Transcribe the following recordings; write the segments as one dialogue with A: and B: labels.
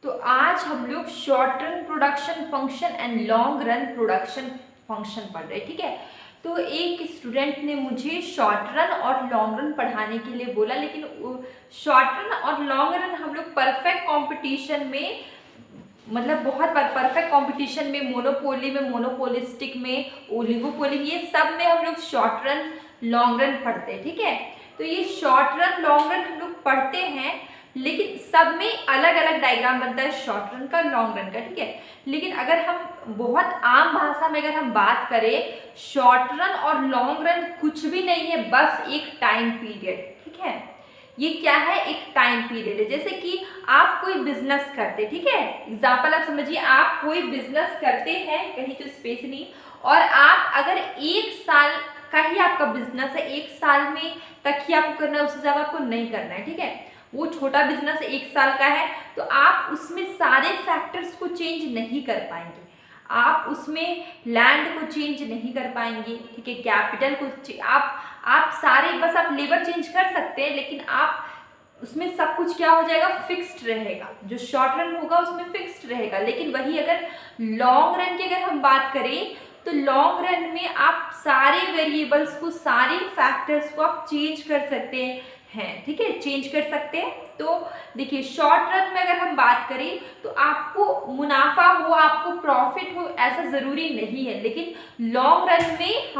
A: तो आज हम लोग short run production function and long run production function पढ़ रहे हैं, ठीक है। तो एक स्टूडेंट ने मुझे शॉर्ट रन और लॉन्ग रन पढ़ाने के लिए बोला, लेकिन शॉर्ट रन और लॉन्ग रन हम लोग परफेक्ट कंपटीशन में, मतलब बहुत परफेक्ट कंपटीशन में, मोनोपोली में, मोनोपोलिस्टिक में, ओलिगोपोली, ये सब में हम लोग शॉर्ट रन लॉन्ग रन पढ़ते हैं, ठीक है। तो ये शॉर्ट रन लॉन्ग रन हम लोग पढ़ते हैं, लेकिन सब में अलग अलग डायग्राम बनता है, शॉर्ट रन का, लॉन्ग रन का, ठीक है। लेकिन अगर हम बहुत आम भाषा में अगर हम बात करें, शॉर्ट रन और लॉन्ग रन कुछ भी नहीं है, बस एक टाइम पीरियड, ठीक है। ये क्या है? एक टाइम पीरियड है। जैसे कि आप कोई बिजनेस करते, ठीक है, एग्जाम्पल आप समझिए, आप कोई बिजनेस करते हैं, कहीं तो स्पेस नहीं, और आप अगर 1 साल का ही आपका बिजनेस है, 1 साल में तक ही आपको करना है, उससे ज़्यादा आपको नहीं करना है, ठीक है। वो छोटा बिजनेस 1 साल का है, तो आप उसमें सारे फैक्टर्स को चेंज नहीं कर पाएंगे। आप उसमें लैंड को चेंज नहीं कर पाएंगे, ठीक है, कैपिटल को आप सारे, बस आप लेबर चेंज कर सकते हैं, लेकिन आप उसमें सब कुछ क्या हो जाएगा? फिक्स्ड रहेगा। जो शॉर्ट रन होगा उसमें फिक्स्ड रहेगा। लेकिन वही अगर लॉन्ग रन की अगर हम बात करें, तो लॉन्ग रन में आप सारे वेरिएबल्स को, सारे फैक्टर्स को आप चेंज कर सकते हैं, ठीक है, चेंज कर सकते हैं। तो देखिए, शॉर्ट रन में अगर हम बात करें तो आपको मुनाफा हो, आपको प्रॉफिट हो, ऐसा ज़रूरी नहीं है। लेकिन लॉन्ग रन में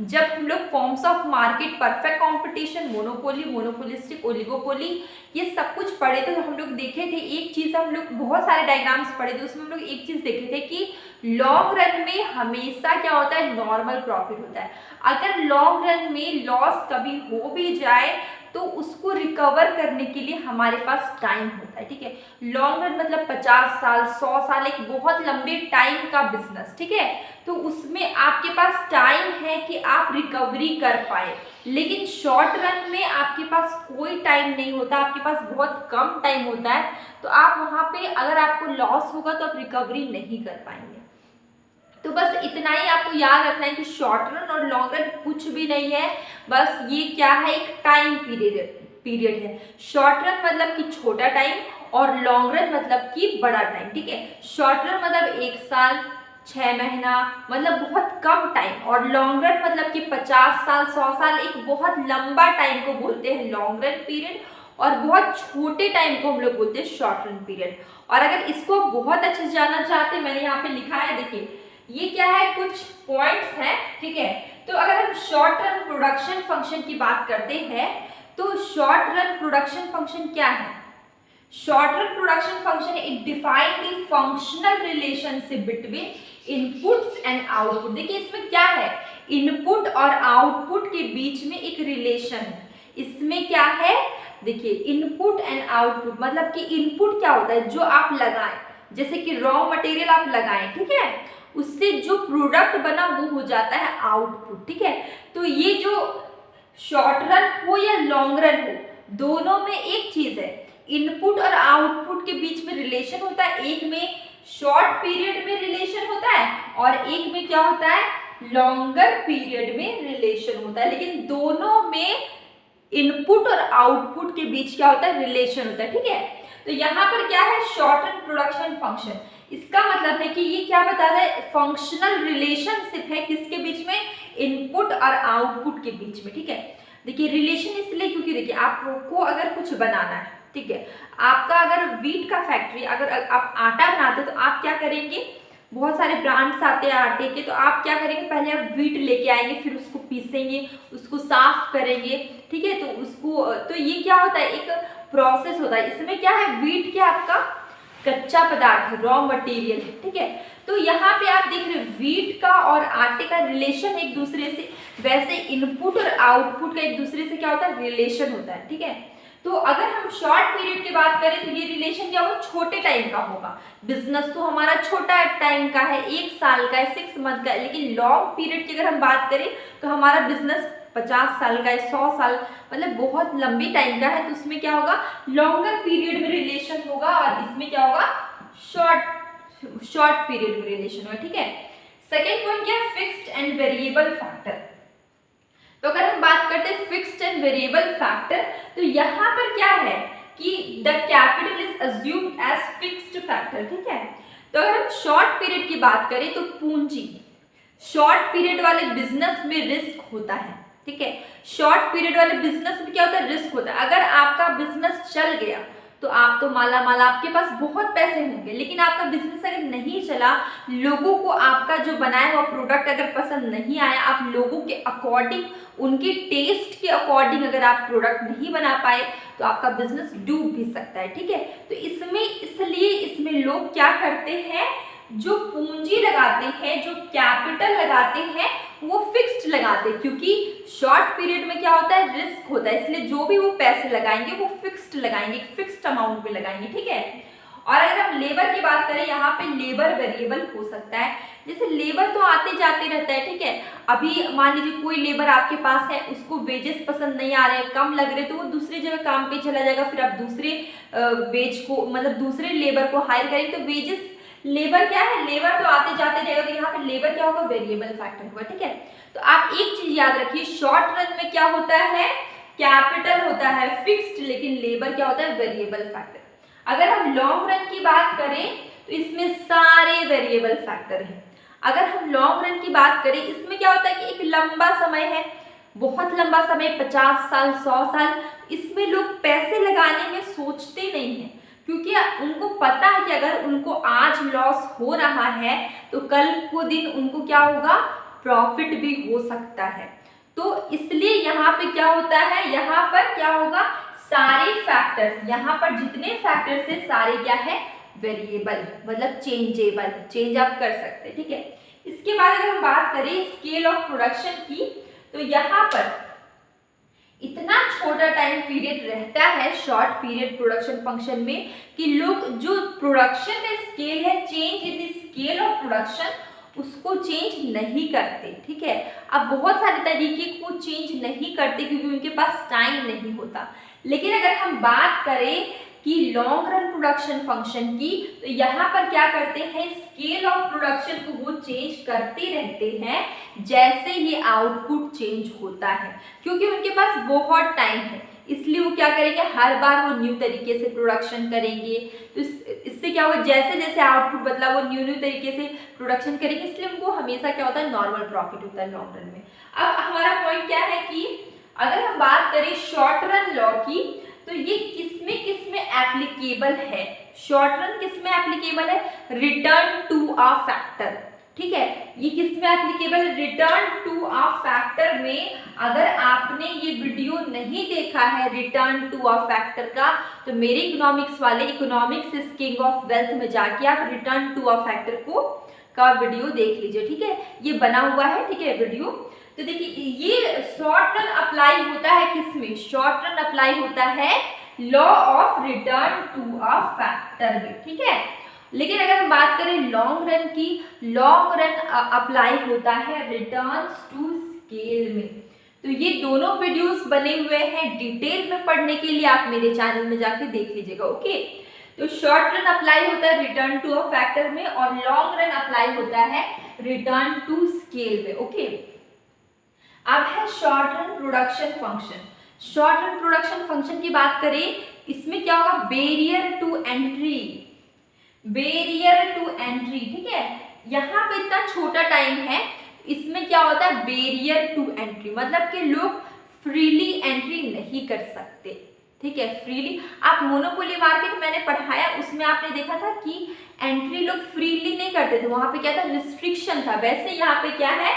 A: जब हम लोग forms of market, perfect competition, monopoly, monopolistic, oligopoly, ये सब कुछ पढ़े थे, तो हम लोग देखे थे एक चीज़, हम लोग बहुत सारे डायग्राम्स पढ़े थे, उसमें हम लोग एक चीज़ देखे थे कि लॉन्ग रन में हमेशा क्या होता है? नॉर्मल प्रॉफिट होता है। अगर लॉन्ग रन में लॉस कभी हो भी जाए तो उसको रिकवर करने के लिए हमारे पास टाइम होता है, ठीक है। लॉन्ग रन मतलब 50 साल, 100 साल, एक बहुत लंबे टाइम का बिजनेस, ठीक है। तो उसमें आपके पास टाइम है कि आप रिकवरी कर पाए। लेकिन शॉर्ट रन में आपके पास कोई टाइम नहीं होता, आपके पास बहुत कम टाइम होता है, तो आप वहाँ पे अगर आपको लॉस होगा तो आप रिकवरी नहीं कर पाएंगे। तो बस इतना ही आपको याद रखना है कि शॉर्ट रन और लॉन्ग रन कुछ भी नहीं है, बस ये क्या है? एक टाइम पीरियड है। शॉर्ट रन मतलब कि छोटा टाइम, और लॉन्ग रन मतलब कि बड़ा टाइम, ठीक है। शॉर्ट रन मतलब 1 साल, 6 महीना, मतलब बहुत कम टाइम, और लॉन्ग रन मतलब कि 50 साल, 100 साल, एक बहुत लंबा टाइम को बोलते हैं लॉन्ग रन पीरियड, और बहुत छोटे टाइम को हम लोग बोलते हैं शॉर्ट रन पीरियड। और अगर इसको बहुत अच्छे से जानना चाहते हैं, मैंने यहाँ पे लिखा है, देखिए ये क्या है, कुछ पॉइंट्स हैं, ठीक है। तो अगर हम शॉर्ट रन प्रोडक्शन फंक्शन की बात करते हैं, तो शॉर्ट रन प्रोडक्शन फंक्शन क्या है? Short run production function, it define the functional relationship between inputs and output. देखिए इसमें क्या है, इनपुट और आउटपुट के बीच में एक रिलेशन है। इसमें क्या है? देखिए, इनपुट एंड आउटपुट मतलब कि इनपुट क्या होता है? जो आप लगाएं, जैसे कि रॉ मटेरियल आप लगाएं, ठीक है, उससे जो प्रोडक्ट बना वो हो जाता है आउटपुट, ठीक है। तो ये जो शॉर्ट रन हो या लॉन्ग रन हो, दोनों में एक चीज है, इनपुट और आउटपुट के बीच में रिलेशन होता है। एक में शॉर्ट पीरियड में रिलेशन होता है, और एक में क्या होता है? लॉन्गर पीरियड में रिलेशन होता है। लेकिन दोनों में इनपुट और आउटपुट के बीच क्या होता है? रिलेशन होता है, ठीक है। तो यहाँ पर क्या है? शॉर्ट रन प्रोडक्शन फंक्शन, इसका मतलब है कि ये क्या बता रहा है? फंक्शनल रिलेशनशिप है, किसके बीच में? इनपुट और आउटपुट के बीच में, ठीक है। देखिए रिलेशन इसलिए क्योंकि देखिए, आपको अगर कुछ बनाना है, ठीक है, आपका अगर व्हीट का फैक्ट्री, अगर आप आटा बनाते हो तो आप क्या करेंगे? बहुत सारे ब्रांड्स आते हैं आटे के, तो आप क्या करेंगे? पहले आप व्हीट लेके आएंगे, फिर उसको पीसेंगे, उसको साफ करेंगे, ठीक है। तो ये क्या होता है? एक प्रोसेस होता है। इसमें क्या है? व्हीट क्या आपका कच्चा पदार्थ है, रॉ मटेरियल है, ठीक है। तो यहाँ पे आप देख रहे हो व्हीट का और आटे का रिलेशन एक दूसरे से, वैसे इनपुट और आउटपुट का एक दूसरे से क्या होता है? रिलेशन होता है, ठीक है। तो अगर हम शॉर्ट पीरियड की बात करें तो ये रिलेशन क्या होगा? छोटे टाइम का होगा। बिजनेस तो हमारा छोटा टाइम का है, 1 साल का है, 6 मंथ का है। लेकिन लॉन्ग पीरियड की अगर हम बात करें तो हमारा बिजनेस 50 साल का है, 100 साल, मतलब बहुत लंबी टाइम का है। तो उसमें क्या होगा? लॉन्गर पीरियड में रिलेशन होगा, और इसमें क्या होगा? शॉर्ट पीरियड में रिलेशन होगा, ठीक है। सेकेंड पॉइंट क्या है? Fixed and variable factor. तो अगर हम बात करते हैं फिक्स्ड एंड वेरिएबल फैक्टर, तो यहाँ पर क्या है कि the capital is assumed as fixed factor, ठीक है। तो अगर हम शॉर्ट पीरियड की बात करें तो पूंजी शॉर्ट पीरियड वाले बिजनेस में रिस्क होता है, ठीक है। शॉर्ट पीरियड वाले बिजनेस में क्या होता है, रिस्क होता है। अगर आपका बिजनेस चल गया तो आप तो माला माल, आपके पास बहुत पैसे होंगे, लेकिन आपका बिजनेस अगर नहीं चला, लोगों को आपका जो बनाया हुआ प्रोडक्ट अगर पसंद नहीं आया, आप लोगों के अकॉर्डिंग, उनके टेस्ट के अकॉर्डिंग अगर आप प्रोडक्ट नहीं बना पाए, तो आपका बिजनेस डूब भी सकता है, ठीक है। तो इसलिए इसमें लोग क्या करते हैं, जो पूंजी लगाते हैं, जो कैपिटल लगाते हैं, वो फिक्स्ड लगाते हैं, क्योंकि शॉर्ट पीरियड में क्या होता है, रिस्क होता है, इसलिए जो भी वो पैसे लगाएंगे वो फिक्स्ड लगाएंगे, फिक्स्ड अमाउंट में लगाएंगे, ठीक है। और अगर हम लेबर की बात करें, यहाँ पे लेबर वेरिएबल हो सकता है, जैसे लेबर तो आते जाते रहता है, ठीक है। अभी मान लीजिए कोई लेबर आपके पास है, उसको वेजेस पसंद नहीं आ रहे हैं, कम लग रहे, तो वो दूसरी जगह काम पे चला जाएगा, फिर आप दूसरे वेज को, मतलब दूसरे लेबर को हायर करेंगे, तो वेजेस, लेबर क्या है, लेबर तो आते जाते रहेगा, तो यहाँ पे लेबर क्या होगा, वेरिएबल फैक्टर होगा, ठीक है। तो आप एक चीज याद रखिए, शॉर्ट रन में क्या होता है, कैपिटल होता है फिक्स्ड, लेकिन लेबर क्या होता है, वेरिएबल फैक्टर। अगर हम लॉन्ग रन की बात करें तो इसमें सारे वेरिएबल फैक्टर हैं। अगर हम लॉन्ग रन की बात करें, इसमें क्या होता है कि एक लंबा समय है, बहुत लंबा समय, 50 साल 100 साल, इसमें लोग पैसे लगाने में सोचते नहीं हैं, क्योंकि उनको पता है कि अगर उनको आज लॉस हो रहा है तो कल को दिन उनको क्या होगा, प्रॉफिट भी हो सकता है। तो इसलिए यहाँ पे क्या होता है, यहाँ पर क्या होगा, सारे फैक्टर्स, यहाँ पर जितने फैक्टर्स है सारे क्या है, वेरिएबल, मतलब चेंजेबल, चेंज आप कर सकते हैं, ठीक है। इसके बाद अगर हम बात करें स्केल ऑफ प्रोडक्शन की, तो यहाँ पर इतना छोटा टाइम पीरियड रहता है शॉर्ट पीरियड प्रोडक्शन फंक्शन में कि लोग जो प्रोडक्शन का स्केल है, change in the scale of production, उसको चेंज नहीं करते, ठीक है। अब बहुत सारे तरीके को चेंज नहीं करते क्योंकि उनके पास टाइम नहीं होता। लेकिन अगर हम बात करें कि लॉन्ग रन प्रोडक्शन फंक्शन की, तो यहाँ पर क्या करते हैं, स्केल ऑफ प्रोडक्शन को वो चेंज करते रहते हैं जैसे ये आउटपुट चेंज होता है, क्योंकि उनके पास बहुत टाइम है, इसलिए वो क्या करेंगे, हर बार वो न्यू तरीके से प्रोडक्शन करेंगे। तो इससे क्या होगा, जैसे जैसे आउटपुट बदला वो न्यू तरीके से प्रोडक्शन करेंगे, इसलिए उनको हमेशा क्या होता है, नॉर्मल प्रॉफिट होता है लॉन्ग रन में। अब हमारा पॉइंट क्या है कि अगर हम बात करें शॉर्ट रन लॉ की, तो ये किसमें एप्लीकेबल है, शॉर्ट रन किसमें एप्लीकेबल है, रिटर्न टू अ फैक्टर, ठीक है। ये किसमें applicable, return to a factor में। अगर आपने ये वीडियो नहीं देखा है रिटर्न टू अ फैक्टर का, तो मेरे इकोनॉमिक्स वाले economics is king of wealth में जाके आप रिटर्न टू अ फैक्टर का वीडियो देख लीजिए, ठीक है। ये बना हुआ है, ठीक है, वीडियो। तो देखिए ये शॉर्ट रन अप्लाई होता है किसमें, शॉर्ट रन अप्लाई होता है law of return to a factor में, ठीक है। लेकिन अगर हम बात करें लॉन्ग रन की, लॉन्ग रन अप्लाई होता है रिटर्न्स टू स्केल में। तो ये दोनों वीडियोस बने हुए हैं, डिटेल में पढ़ने के लिए आप मेरे चैनल में जाके देख लीजिएगा, ओके। तो शॉर्ट रन अप्लाई होता है रिटर्न टू अ फैक्टर में और लॉन्ग रन अप्लाई होता है रिटर्न टू स्केल में, ओके। अब है short run production function. Short run production function की बात करें, इसमें क्या होगा, barrier to entry, barrier to entry, ठीक है। यहाँ पे इतना छोटा टाइम है, इसमें क्या होता है, बैरियर टू एंट्री, मतलब कि लोग फ्रीली एंट्री नहीं कर सकते, ठीक है। फ्रीली, आप मोनोपोली मार्केट मैंने पढ़ाया, उसमें आपने देखा था कि एंट्री लोग फ्रीली नहीं करते थे, वहां पे क्या था, रिस्ट्रिक्शन था। वैसे यहाँ पे क्या है,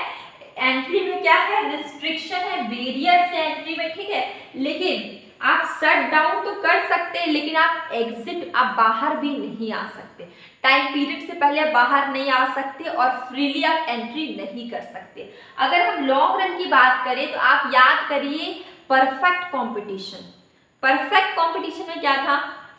A: एंट्री में क्या है, रिस्ट्रिक्शन है, बैरियर से एंट्री में, ठीक है। लेकिन आप शट डाउन तो कर सकते हैं, लेकिन आप एग्जिट, आप बाहर भी नहीं आ सकते, टाइम पीरियड से पहले आप बाहर नहीं आ सकते और फ्रीली आप एंट्री नहीं कर सकते। अगर हम लॉन्ग रन की बात करें तो आप याद करिए परफेक्ट कंपटीशन, परफेक्ट कंपटीशन में क्या था,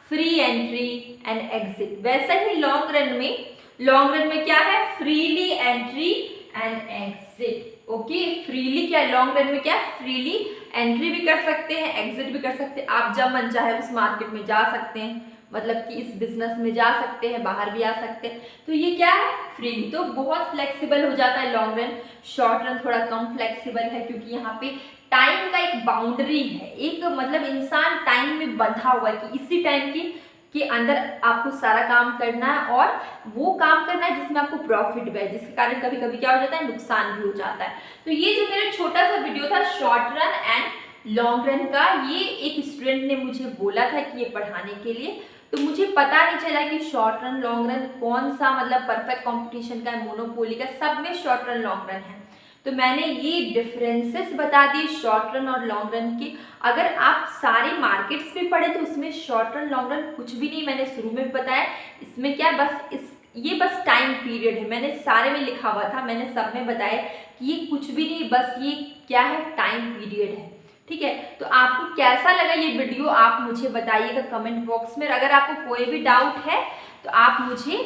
A: फ्री एंट्री एंड एग्जिट। वैसे ही लॉन्ग रन में क्या है, freely entry and exit, okay. Freely क्या, लॉन्ग रन में क्या, फ्रीली एंट्री भी कर सकते हैं, एग्जिट भी कर सकते हैं, आप जब मन चाहे उस मार्केट में जा सकते हैं, मतलब कि इस बिजनेस में जा सकते हैं, बाहर भी आ सकते हैं। तो ये क्या है, फ्रीली, तो बहुत फ्लेक्सिबल हो जाता है लॉन्ग रन। शॉर्ट रन थोड़ा कम फ्लेक्सिबल है क्योंकि यहाँ पे टाइम का एक बाउंड्री है, एक मतलब इंसान टाइम में बंधा हुआ है कि इसी टाइम की के अंदर आपको सारा काम करना है और वो काम करना है जिसमें आपको प्रॉफिट भी है, जिसके कारण कभी कभी क्या हो जाता है, नुकसान भी हो जाता है। तो ये जो मेरा छोटा सा वीडियो था short run and long run का, ये एक स्टूडेंट ने मुझे बोला था कि ये पढ़ाने के लिए, तो मुझे पता नहीं चला कि शॉर्ट रन लॉन्ग रन कौन सा मतलब परफेक्ट कंपटीशन का है, मोनोपोली का, सब में शॉर्ट रन लॉन्ग रन है। तो मैंने ये डिफरेंसेस बता दिए शॉर्ट रन और लॉन्ग रन के। अगर आप सारे मार्केट्स पे पढ़े तो उसमें शॉर्ट रन लॉन्ग रन कुछ भी नहीं, मैंने शुरू में बताया। इसमें क्या बस ये बस टाइम पीरियड है, मैंने सारे में लिखा हुआ था, मैंने सब में बताया कि ये कुछ भी नहीं, बस ये क्या है, टाइम पीरियड है। ठीक है, तो आपको कैसा लगा ये वीडियो आप मुझे बताइएगा कमेंट बॉक्स में। अगर आपको कोई भी डाउट है तो आप मुझे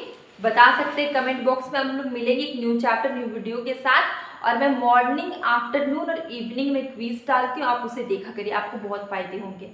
A: बता सकते हैं कमेंट बॉक्स में। हम लोग मिलेंगे एक न्यू चैप्टर न्यू वीडियो के साथ, और मैं मॉर्निंग, आफ्टरनून और इवनिंग में क्विज डालती हूँ, आप उसे देखा करिए, आपको बहुत फायदे होंगे।